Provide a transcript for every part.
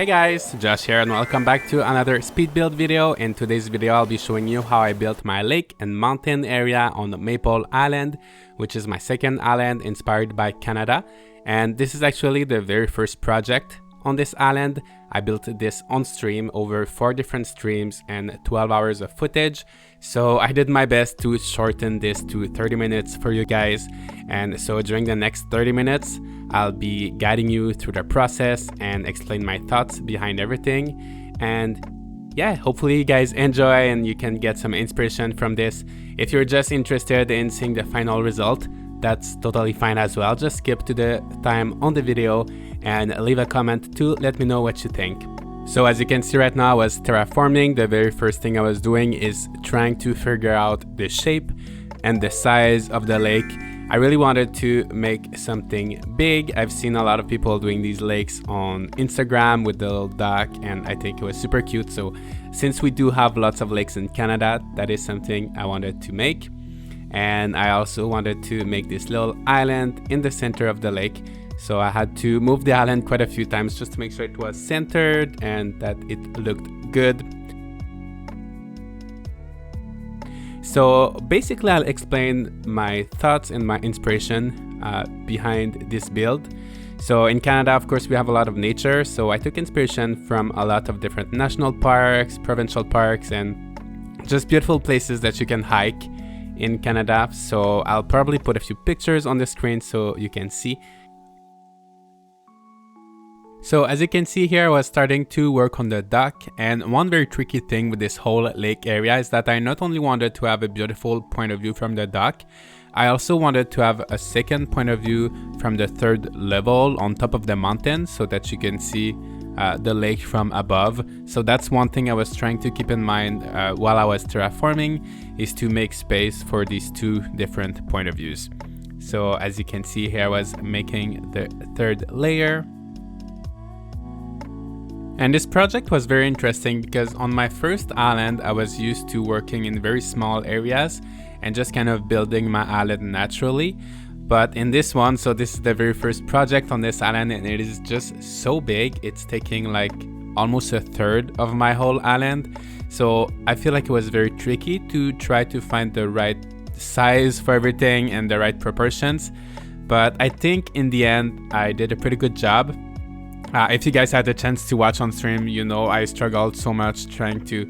Hey guys, Josh here and welcome back to another speed build video. In today's video I'll be showing you how I built my lake and mountain area on Maple Island, which is my second island inspired by Canada. And this is actually the very first project on this island. I built this on stream over 4 different streams and 12 hours of footage. So I did my best to shorten this to 30 minutes for you guys. And so during the next 30 minutes, I'll be guiding you through the process and explain my thoughts behind everything. And yeah, hopefully you guys enjoy and you can get some inspiration from this. If you're just interested in seeing the final result, that's totally fine as well. Just skip to the time on the video and leave a comment to let me know what you think. So as you can see right now, I was terraforming. The very first thing I was doing is trying to figure out the shape and the size of the lake. I really wanted to make something big. I've seen a lot of people doing these lakes on Instagram with the little duck, and I think it was super cute. So since we do have lots of lakes in Canada, that is something I wanted to make. And I also wanted to make this little island in the center of the lake. So I had to move the island quite a few times just to make sure it was centered and that it looked good. So basically I'll explain my thoughts and my inspiration behind this build. So in Canada, of course, we have a lot of nature. So I took inspiration from a lot of different national parks, provincial parks, and just beautiful places that you can hike in Canada. So I'll probably put a few pictures on the screen so you can see. So as you can see here, I was starting to work on the dock, and one very tricky thing with this whole lake area is that I not only wanted to have a beautiful point of view from the dock, I also wanted to have a second point of view from the 3rd level on top of the mountain so that you can see the lake from above. So that's one thing I was trying to keep in mind while I was terraforming, is to make space for these 2 different point of views. So as you can see here, I was making the 3rd layer. And this project was very interesting because on my first island, I was used to working in very small areas and just kind of building my island naturally. But in this one, so this is the very first project on this island, and it is just so big. It's taking like almost a third of my whole island. So I feel like it was very tricky to try to find the right size for everything and the right proportions. But I think in the end, I did a pretty good job. If you guys had the chance to watch on stream, you know I struggled so much trying to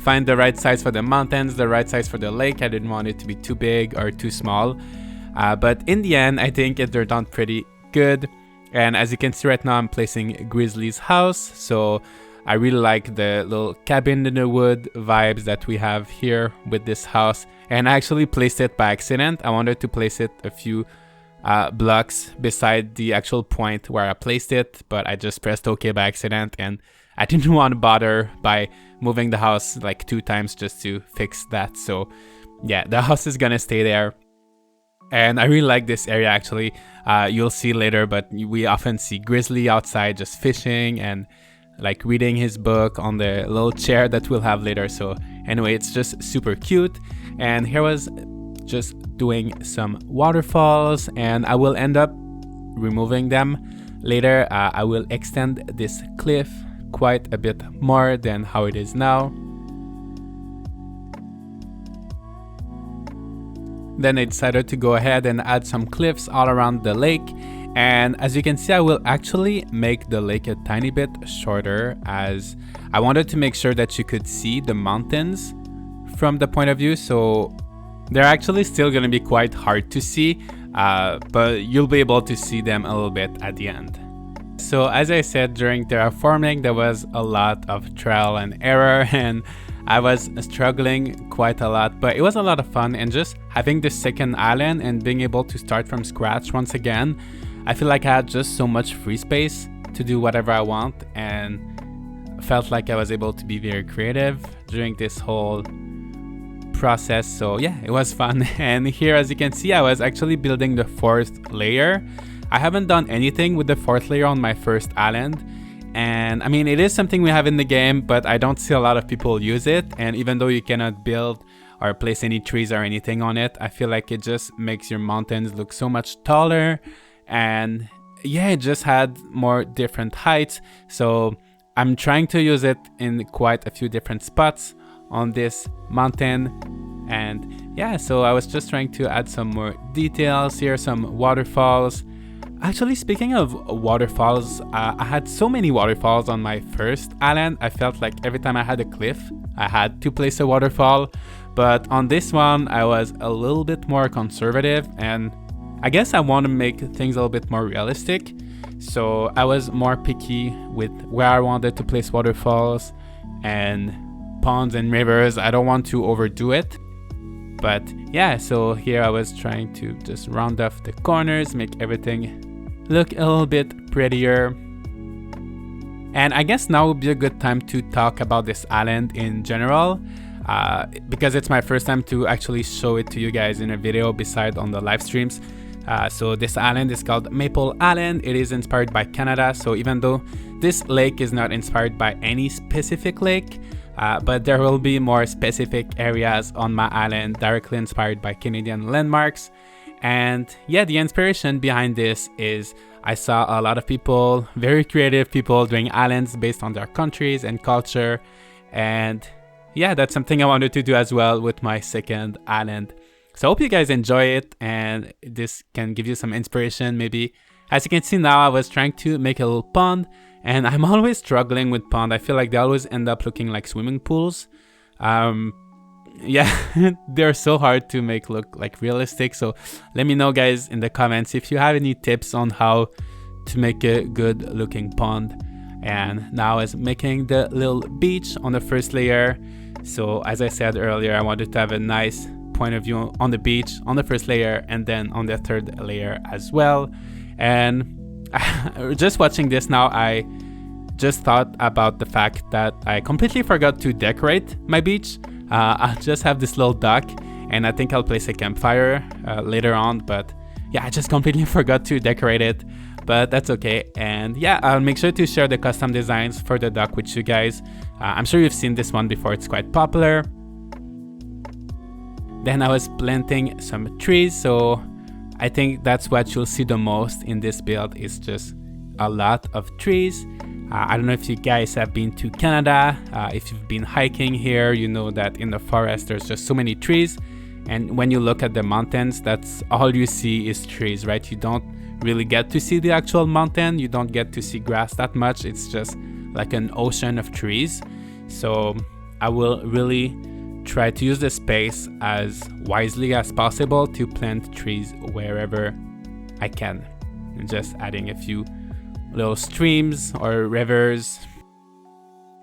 find the right size for the mountains, the right size for the lake. I didn't want it to be too big or too small. But in the end, I think it turned out pretty good. And as you can see right now, I'm placing Grizzly's house. So I really like the little cabin in the wood vibes that we have here with this house. And I actually placed it by accident. I wanted to place it a few blocks beside the actual point where I placed it, but I just pressed OK by accident, and I didn't want to bother by moving the house like 2 times just to fix that. So yeah, the house is gonna stay there. And I really like this area actually. You'll see later, but we often see Grizzly outside just fishing and like reading his book on the little chair that we'll have later. So anyway, it's just super cute. And here was just doing some waterfalls, and I will end up removing them later. I will extend this cliff quite a bit more than how it is now. Then I decided to go ahead and add some cliffs all around the lake. And as you can see, I will actually make the lake a tiny bit shorter, as I wanted to make sure that you could see the mountains from the point of view. So they're actually still going to be quite hard to see, but you'll be able to see them a little bit at the end. So as I said, during terraforming, there was a lot of trial and error, and I was struggling quite a lot, but it was a lot of fun. And just having this second island and being able to start from scratch once again, I feel like I had just so much free space to do whatever I want, and felt like I was able to be very creative during this whole process. So yeah, it was fun. And here, as you can see, I was actually building the 4th layer. I haven't done anything with the 4th layer on my first island, and I mean, it is something we have in the game, but I don't see a lot of people use it. And even though you cannot build or place any trees or anything on it, I feel like it just makes your mountains look so much taller, and yeah, it just had more different heights. So I'm trying to use it in quite a few different spots on this mountain. And yeah, so I was just trying to add some more details here, some waterfalls. Actually, speaking of waterfalls, I had so many waterfalls on my first island. I felt like every time I had a cliff, I had to place a waterfall. But on this one, I was a little bit more conservative, and I guess I want to make things a little bit more realistic. So I was more picky with where I wanted to place waterfalls and ponds and rivers. I don't want to overdo it. But yeah, so here I was trying to just round off the corners, make everything look a little bit prettier. And I guess now would be a good time to talk about this island in general, because it's my first time to actually show it to you guys in a video beside on the live streams. So this island is called Maple Island. It is inspired by Canada. So even though this lake is not inspired by any specific lake, but there will be more specific areas on my island directly inspired by Canadian landmarks. And yeah, the inspiration behind this is I saw a lot of people, very creative people, doing islands based on their countries and culture. And yeah, that's something I wanted to do as well with my second island. So I hope you guys enjoy it and this can give you some inspiration maybe. As you can see now, I was trying to make a little pond, and I'm always struggling with pond. I feel like they always end up looking like swimming pools. Yeah, they're so hard to make look like realistic. So let me know guys in the comments if you have any tips on how to make a good looking pond. And now is making the little beach on the first layer. So as I said earlier, I wanted to have a nice point of view on the beach on the first layer and then on the third layer as well. And just watching this now, I just thought about the fact that I completely forgot to decorate my beach. I'll just have this little dock, and I think I'll place a campfire later on, but yeah, I just completely forgot to decorate it, but that's okay. And yeah, I'll make sure to share the custom designs for the dock with you guys. I'm sure you've seen this one before, it's quite popular. Then I was planting some trees, so I think that's what you'll see the most in this build is just a lot of trees. I don't know if you guys have been to Canada. If you've been hiking here, you know that in the forest there's just so many trees. And when you look at the mountains, that's all you see is trees, right? You don't really get to see the actual mountain. You don't get to see grass that much. It's just like an ocean of trees. So I will really try to use the space as wisely as possible to plant trees wherever I can. And just adding a few little streams or rivers.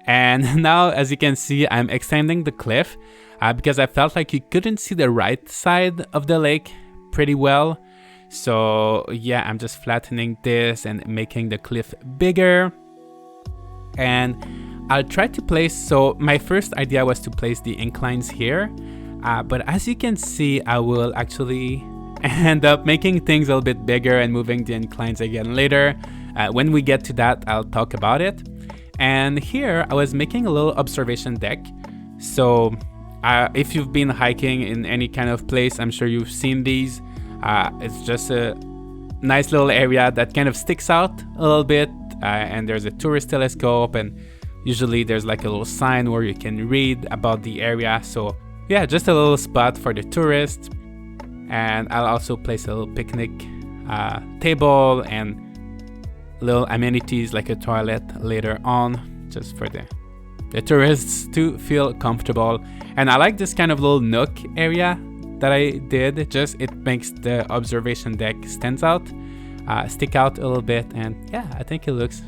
And now, as you can see, I'm extending the cliff because I felt like you couldn't see the right side of the lake pretty well. So yeah, I'm just flattening this and making the cliff bigger. And I'll try to place, so my first idea was to place the inclines here, but as you can see, I will actually end up making things a little bit bigger and moving the inclines again later. When we get to that, I'll talk about it. And here I was making a little observation deck. So if you've been hiking in any kind of place, I'm sure you've seen these. It's just a nice little area that kind of sticks out a little bit. And there's a tourist telescope, and usually there's like a little sign where you can read about the area. So yeah, just a little spot for the tourists. And I'll also place a little picnic table and little amenities like a toilet later on, just for the tourists to feel comfortable. And I like this kind of little nook area that I did. Just it makes the observation deck stick out a little bit, and yeah, I think it looks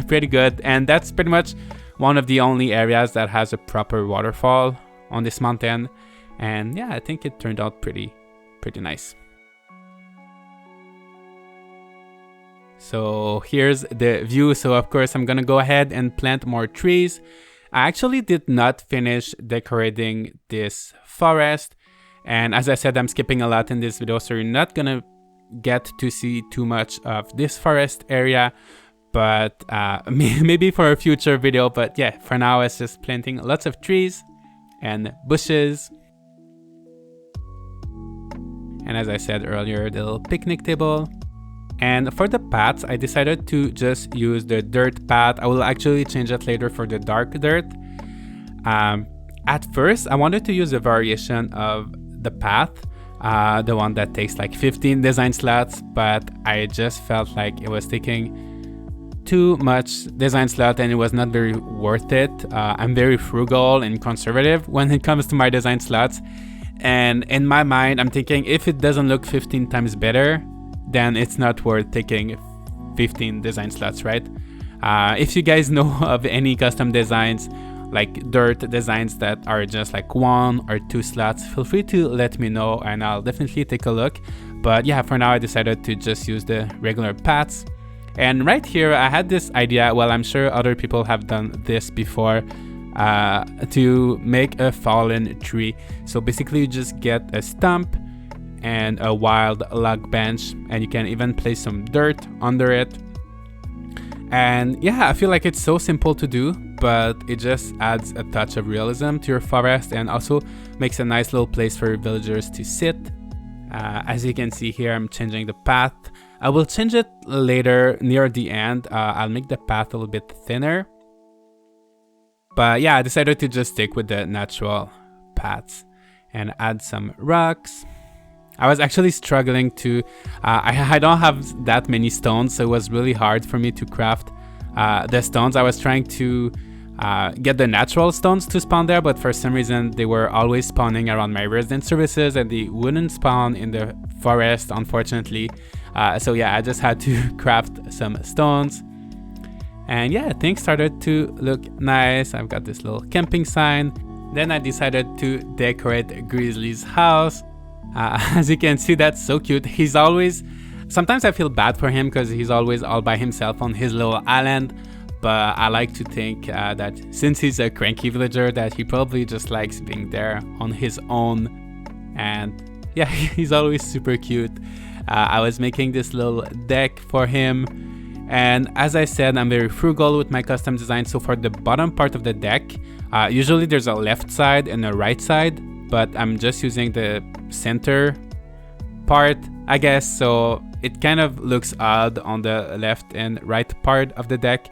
pretty good. And that's pretty much one of the only areas that has a proper waterfall on this mountain. And yeah, I think it turned out pretty nice. So here's the view. So of course I'm gonna go ahead and plant more trees. I actually did not finish decorating this forest, and as I said, I'm skipping a lot in this video, so you're not gonna get to see too much of this forest area, but maybe for a future video. But yeah, for now it's just planting lots of trees and bushes. And as I said earlier, the little picnic table. And for the paths, I decided to just use the dirt path. I will actually change it later for the dark dirt. At first, I wanted to use a variation of the path, the one that takes like 15 design slots, but I just felt like it was taking too much design slot and it was not very worth it. I'm very frugal and conservative when it comes to my design slots. And in my mind, I'm thinking if it doesn't look 15 times better, then it's not worth taking 15 design slots, right? If you guys know of any custom designs, like dirt designs that are just like 1 or 2 slots, feel free to let me know and I'll definitely take a look. But yeah, for now I decided to just use the regular paths. And right here I had this idea, well, I'm sure other people have done this before, to make a fallen tree. So basically you just get a stump and a wild log bench, and you can even place some dirt under it. And yeah, I feel like it's so simple to do, but it just adds a touch of realism to your forest and also makes a nice little place for villagers to sit. As you can see here, I'm changing the path. I will change it later near the end. I'll make the path a little bit thinner. But yeah, I decided to just stick with the natural paths and add some rocks. I was actually struggling to, I don't have that many stones, so it was really hard for me to craft the stones. I was trying to get the natural stones to spawn there, but for some reason they were always spawning around my resident services and they wouldn't spawn in the forest, unfortunately. So yeah, I just had to craft some stones. And yeah, things started to look nice. I've got this little camping sign. Then I decided to decorate Grizzly's house. As you can see, that's so cute. He's always, sometimes I feel bad for him because he's always all by himself on his little island. But I like to think that since he's a cranky villager, that he probably just likes being there on his own. And yeah, he's always super cute. I was making this little deck for him. And as I said, I'm very frugal with my custom design. So for the bottom part of the deck, usually there's a left side and a right side, but I'm just using the center part, I guess. So it kind of looks odd on the left and right part of the deck,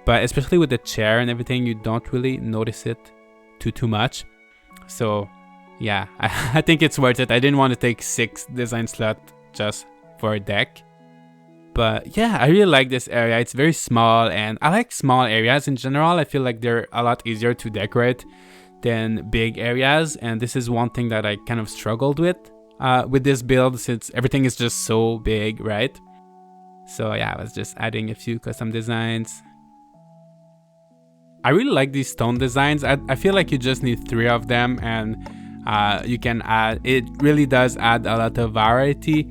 but especially with the chair and everything, you don't really notice it too much. So yeah, I think it's worth it. I didn't want to take 6 design slots just for a deck. But yeah, I really like this area. It's very small and I like small areas in general. I feel like they're a lot easier to decorate than big areas. And this is one thing that I kind of struggled with this build, since everything is just so big, right? So yeah, I was just adding a few custom designs. I really like these stone designs. I feel like you just need 3 of them and you can add, it really does add a lot of variety.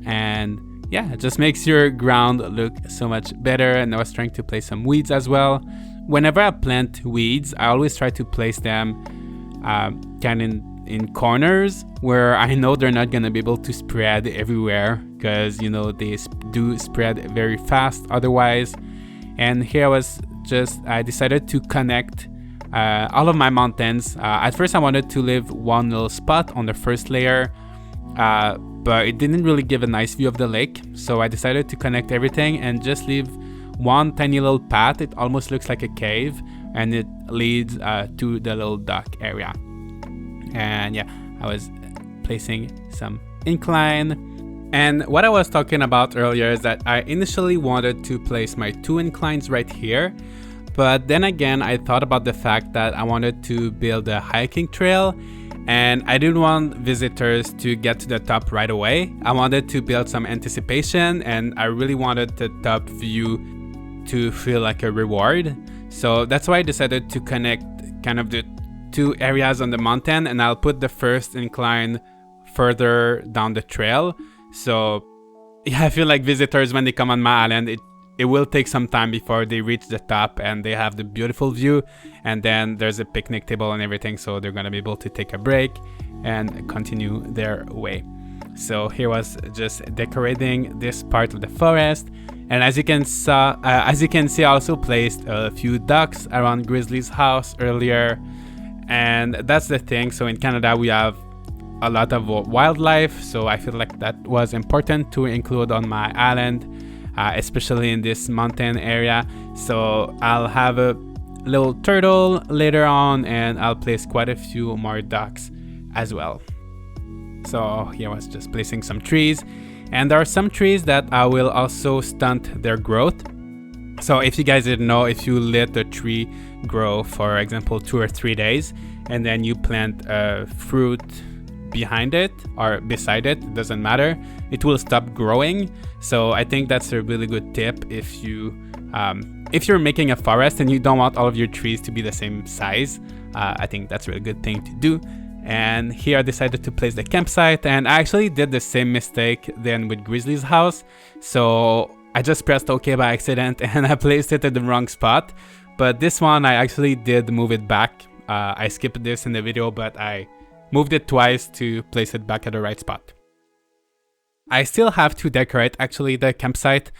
And yeah, it just makes your ground look so much better. And I was trying to place some weeds as well. Whenever I plant weeds, I always try to place them kind of in corners where I know they're not going to be able to spread everywhere, because you know they do spread very fast otherwise. And here I decided to connect all of my mountains. At first I wanted to leave one little spot on the first layer, but it didn't really give a nice view of the lake, so I decided to connect everything and just leave one tiny little path. It almost looks like a cave, and it leads to the little dock area. And yeah, I was placing some incline. And what I was talking about earlier is that I initially wanted to place my 2 inclines right here, but then again I thought about the fact that I wanted to build a hiking trail, and I didn't want visitors to get to the top right away. I wanted to build some anticipation, and I really wanted the top view to feel like a reward. So that's why I decided to connect kind of the 2 areas on the mountain, and I'll put the first incline further down the trail. So yeah, I feel like visitors, when they come on my island, it will take some time before they reach the top and they have the beautiful view, and then there's a picnic table and everything, so they're gonna be able to take a break and continue their way. So here was just decorating this part of the forest, and as you can see, I also placed a few ducks around Grizzly's house earlier. And that's the thing, so in Canada we have a lot of wildlife, so I feel like that was important to include on my island, especially in this mountain area. So I'll have a little turtle later on, and I'll place quite a few more ducks as well. So here I was just placing some trees, and there are some trees that I will also stunt their growth. So if you guys didn't know, if you let the tree grow for example 2 or 3 days, and then you plant a fruit behind it or beside it, it doesn't matter, it will stop growing. So I think that's a really good tip if you're making a forest and you don't want all of your trees to be the same size. I think that's a really good thing to do. And here I decided to place the campsite, and I actually did the same mistake then with Grizzly's house. So I just pressed OK by accident and I placed it at the wrong spot. But this one I actually did move it back. I skipped this in the video, but I moved it twice to place it back at the right spot. I still have to decorate actually the campsite,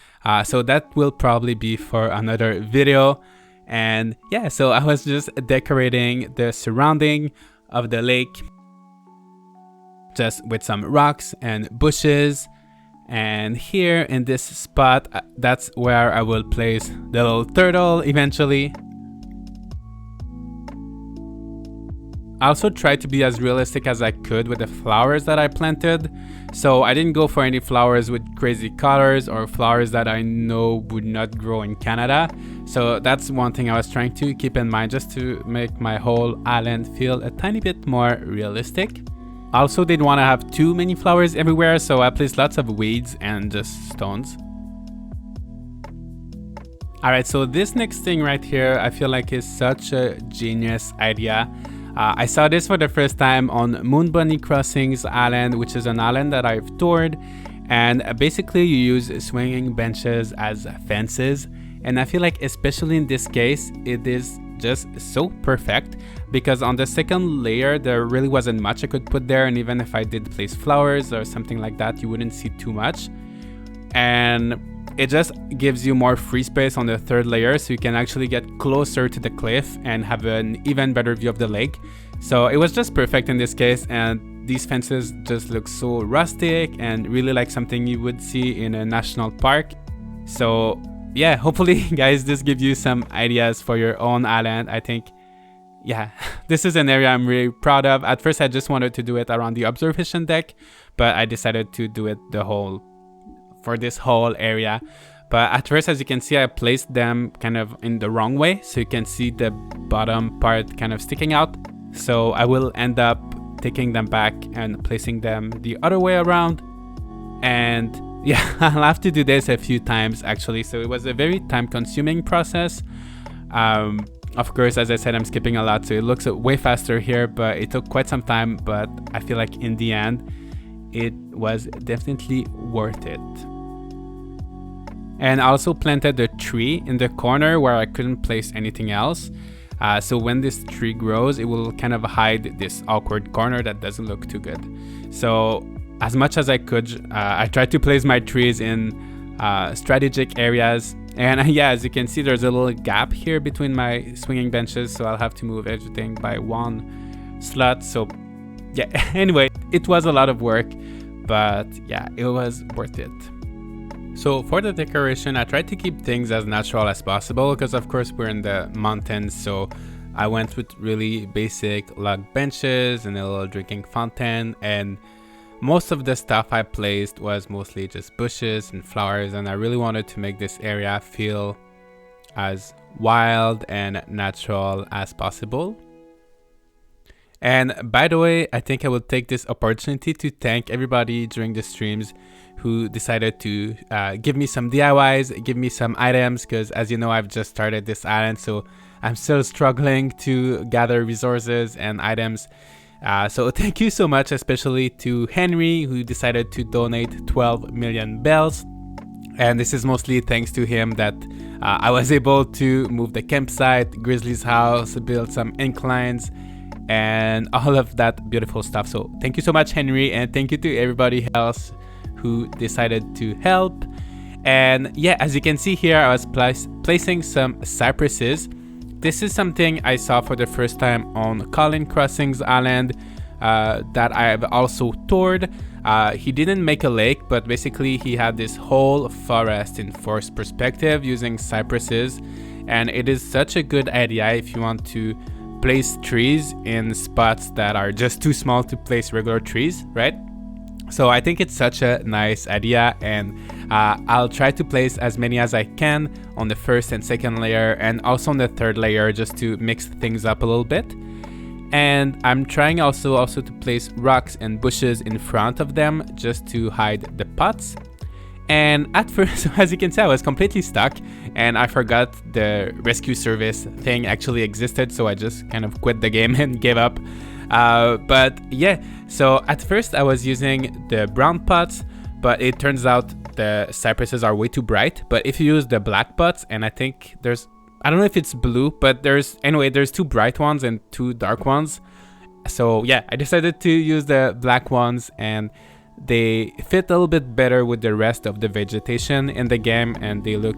so that will probably be for another video. And yeah, so I was just decorating the surrounding of the lake just with some rocks and bushes. And here in this spot, that's where I will place the little turtle eventually. I also tried to be as realistic as I could with the flowers that I planted. So I didn't go for any flowers with crazy colors or flowers that I know would not grow in Canada. So that's one thing I was trying to keep in mind, just to make my whole island feel a tiny bit more realistic. I also didn't want to have too many flowers everywhere, so I placed lots of weeds and just stones. Alright, so this next thing right here, I feel like is such a genius idea. I saw this for the first time on Moon Bunny Crossings Island, which is an island that I've toured. And basically you use swinging benches as fences. And I feel like especially in this case, it is just so perfect, because on the second layer there really wasn't much I could put there, and even if I did place flowers or something like that, you wouldn't see too much. And it just gives you more free space on the third layer, so you can actually get closer to the cliff and have an even better view of the lake. So it was just perfect in this case, and these fences just look so rustic and really like something you would see in a national park. So yeah, hopefully guys, this gives you some ideas for your own island. I think, yeah, this is an area I'm really proud of. At first I just wanted to do it around the observation deck, but I decided to do it for this whole area. But at first, as you can see, I placed them kind of in the wrong way, so you can see the bottom part kind of sticking out. So I will end up taking them back and placing them the other way around. And yeah, I'll have to do this a few times actually, so it was a very time-consuming process. Of course, as I said, I'm skipping a lot, so it looks way faster here, but it took quite some time. But I feel like in the end, it was definitely worth it. And I also planted a tree in the corner where I couldn't place anything else. So when this tree grows, it will kind of hide this awkward corner that doesn't look too good. So as much as I could, I tried to place my trees in strategic areas. And yeah, as you can see, there's a little gap here between my swinging benches, so I'll have to move everything by one slot. So yeah, anyway, it was a lot of work, but yeah, it was worth it. So for the decoration, I tried to keep things as natural as possible, because of course we're in the mountains, so I went with really basic log benches and a little drinking fountain, and most of the stuff I placed was mostly just bushes and flowers, and I really wanted to make this area feel as wild and natural as possible. And by the way, I think I will take this opportunity to thank everybody during the streams who decided to give me some DIYs, give me some items, because as you know, I've just started this island, so I'm still struggling to gather resources and items. So thank you so much, especially to Henry, who decided to donate 12 million bells. And this is mostly thanks to him that I was able to move the campsite, Grizzly's house, build some inclines, and all of that beautiful stuff. So thank you so much, Henry, and thank you to everybody else who decided to help. And yeah, as you can see here, I was placing some cypresses. This is something I saw for the first time on Colin Crossings Island, that I've also toured. He didn't make a lake, but basically he had this whole forest in forest perspective using cypresses, and it is such a good idea if you want to place trees in spots that are just too small to place regular trees, right? So I think it's such a nice idea, and I'll try to place as many as I can on the first and second layer, and also on the third layer, just to mix things up a little bit. And I'm trying also to place rocks and bushes in front of them just to hide the pots. And at first, as you can see, I was completely stuck and I forgot the rescue service thing actually existed, so I just kind of quit the game and gave up. But yeah, so at first I was using the brown pots, but it turns out the cypresses are way too bright. But if you use the black pots, and I think I don't know if it's blue, but there's 2 bright ones and 2 dark ones. So yeah, I decided to use the black ones, and they fit a little bit better with the rest of the vegetation in the game, and they look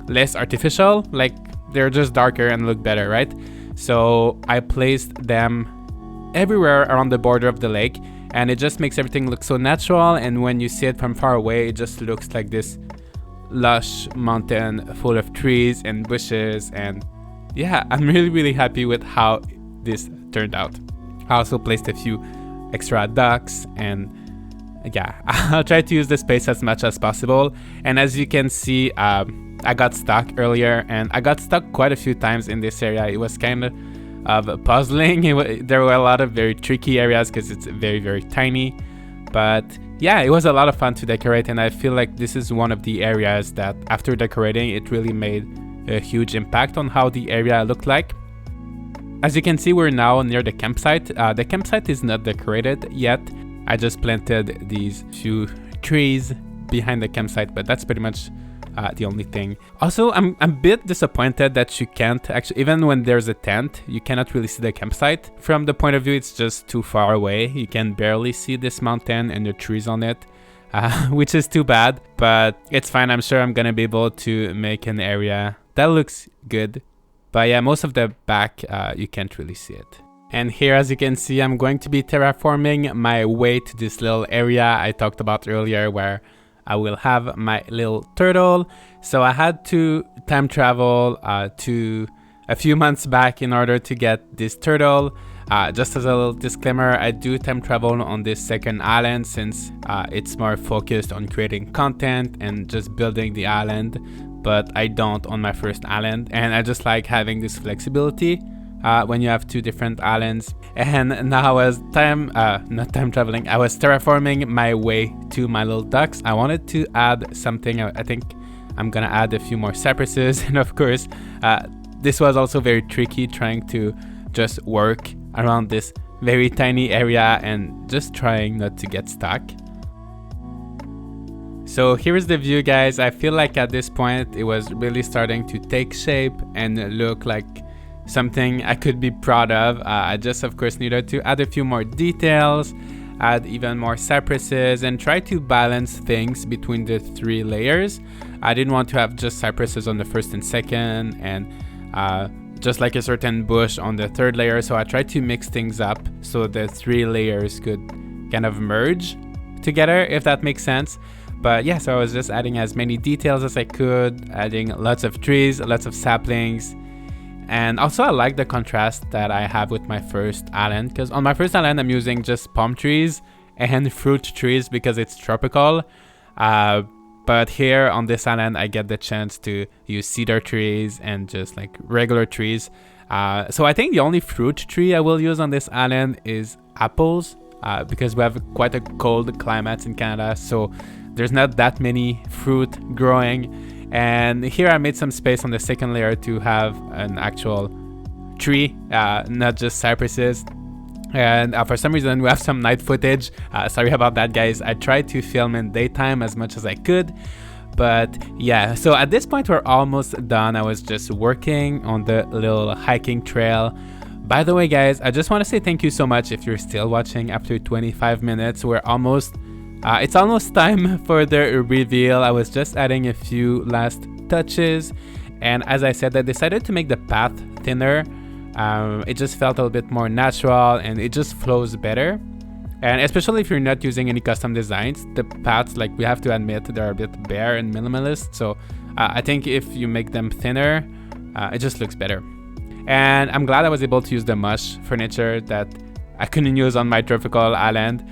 less artificial, like they're just darker and look better, right? So I placed them everywhere around the border of the lake, and it just makes everything look so natural, and when you see it from far away, it just looks like this lush mountain full of trees and bushes. And yeah, I'm really happy with how this turned out. I also placed a few extra ducks, and yeah, I'll try to use the space as much as possible. And as you can see, I got stuck earlier, and I got stuck quite a few times in this area. It was kind of puzzling. There were a lot of very tricky areas because it's very tiny, but yeah, it was a lot of fun to decorate, and I feel like this is one of the areas that after decorating, it really made a huge impact on how the area looked like. As you can see, we're now near the campsite. The campsite is not decorated yet. I just planted these few trees behind the campsite, but that's pretty much the only thing. Also, I'm a bit disappointed that you can't actually, even when there's a tent, you cannot really see the campsite. From the point of view, it's just too far away. You can barely see this mountain and the trees on it, which is too bad, but it's fine. I'm sure I'm gonna be able to make an area that looks good. But yeah, most of the back, you can't really see it. And here, as you can see, I'm going to be terraforming my way to this little area I talked about earlier, where I will have my little turtle. So I had to time travel to a few months back in order to get this turtle. Just as a little disclaimer, I do time travel on this second island since it's more focused on creating content and just building the island, but I don't on my first island, and I just like having this flexibility when you have 2 different islands. And now I was not time traveling, I was terraforming my way to my little ducks. I wanted to add something. I think I'm gonna add a few more cypresses, and of course this was also very tricky, trying to just work around this very tiny area and just trying not to get stuck. So here's the view, guys. I feel like at this point it was really starting to take shape and look like something I could be proud of. I just of course needed to add a few more details, add even more cypresses, and try to balance things between the 3 layers. I didn't want to have just cypresses on the first and second, and just like a certain bush on the 3rd layer. So I tried to mix things up so the 3 layers could kind of merge together, if that makes sense. But yeah, so I was just adding as many details as I could, adding lots of trees, lots of saplings. And also I like the contrast that I have with my first island, because on my first island I'm using just palm trees and fruit trees because it's tropical. But here on this island I get the chance to use cedar trees and just like regular trees. So I think the only fruit tree I will use on this island is apples, because we have quite a cold climate in Canada, so there's not that many fruit growing. And here I made some space on the 2nd layer to have an actual tree, not just cypresses. And for some reason we have some night footage. Sorry about that, guys. I tried to film in daytime as much as I could, but yeah, so at this point we're almost done. I was just working on the little hiking trail. By the way, guys, I just want to say thank you so much if you're still watching after 25 minutes. We're almost it's almost time for the reveal. I was just adding a few last touches, and as I said, I decided to make the path thinner It just felt a little bit more natural and it just flows better. And especially if you're not using any custom designs, the paths, like we have to admit, they're a bit bare and minimalist. So I think if you make them thinner, it just looks better. And I'm glad I was able to use the mush furniture that I couldn't use on my tropical island.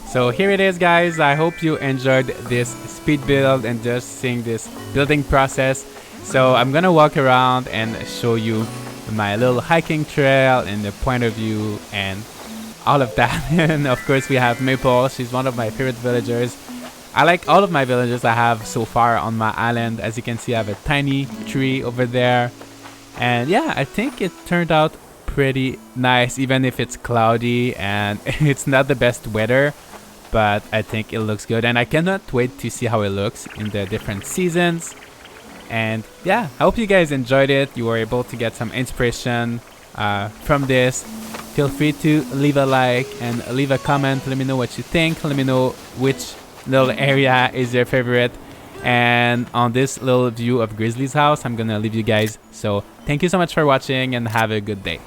So here it is, guys. I hope you enjoyed this speed build and just seeing this building process. So I'm gonna walk around and show you my little hiking trail and the point of view and all of that. And of course we have Maple. She's one of my favorite villagers. I like all of my villagers I have so far on my island. As you can see, I have a tiny tree over there. And yeah, I think it turned out pretty nice, even if it's cloudy and it's not the best weather. But I think it looks good, and I cannot wait to see how it looks in the different seasons. And yeah, I hope you guys enjoyed it. You were able to get some inspiration from this. Feel free to leave a like and leave a comment. Let me know what you think. Let me know which little area is your favorite. And on this little view of Grizzly's house, I'm gonna leave you guys. So thank you so much for watching and have a good day.